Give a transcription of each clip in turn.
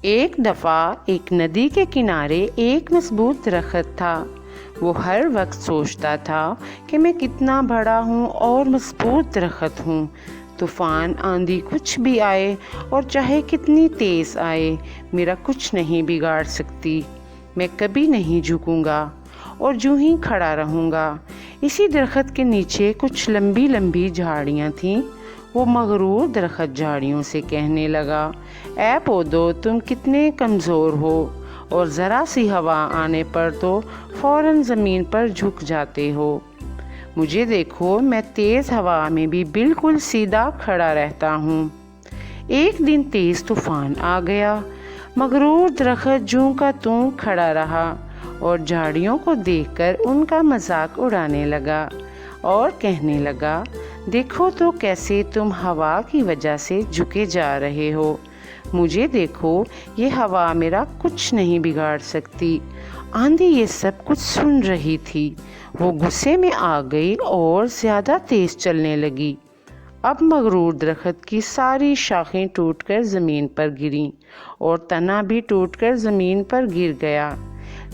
ایک دفعہ ایک ندی کے کنارے ایک مضبوط درخت تھا۔ وہ ہر وقت سوچتا تھا کہ میں کتنا بڑا ہوں اور مضبوط درخت ہوں۔ طوفان، آندھی کچھ بھی آئے اور چاہے کتنی تیز آئے، میرا کچھ نہیں بگاڑ سکتی۔ میں کبھی نہیں جھکوں گا اور یوں ہی کھڑا رہوں گا۔ اسی درخت کے نیچے کچھ لمبی لمبی جھاڑیاں تھیں۔ وہ مغرور درخت جھاڑیوں سے کہنے لگا، اے پودو، تم کتنے کمزور ہو اور ذرا سی ہوا آنے پر تو فوراً زمین پر جھک جاتے ہو۔ مجھے دیکھو، میں تیز ہوا میں بھی بالکل سیدھا کھڑا رہتا ہوں۔ ایک دن تیز طوفان آ گیا۔ مغرور درخت جوں کا توں کھڑا رہا اور جھاڑیوں کو دیکھ کر ان کا مذاق اڑانے لگا اور کہنے لگا، دیکھو تو کیسے تم ہوا کی وجہ سے جھکے جا رہے ہو۔ مجھے دیکھو، یہ ہوا میرا کچھ نہیں بگاڑ سکتی۔ آندھی یہ سب کچھ سن رہی تھی۔ وہ غصے میں آ گئی اور زیادہ تیز چلنے لگی۔ اب مغرور درخت کی ساری شاخیں ٹوٹ کر زمین پر گریں اور تنا بھی ٹوٹ کر زمین پر گر گیا۔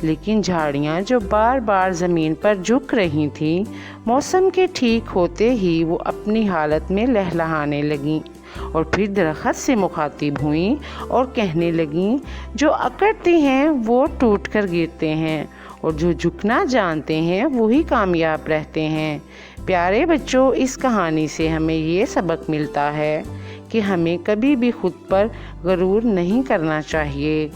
لیکن جھاڑیاں جو بار بار زمین پر جھک رہی تھیں، موسم کے ٹھیک ہوتے ہی وہ اپنی حالت میں لہلہانے لگیں اور پھر درخت سے مخاطب ہوئیں اور کہنے لگیں، جو اکڑتے ہیں وہ ٹوٹ کر گرتے ہیں اور جو جھکنا جانتے ہیں وہی کامیاب رہتے ہیں۔ پیارے بچوں، اس کہانی سے ہمیں یہ سبق ملتا ہے کہ ہمیں کبھی بھی خود پر غرور نہیں کرنا چاہیے۔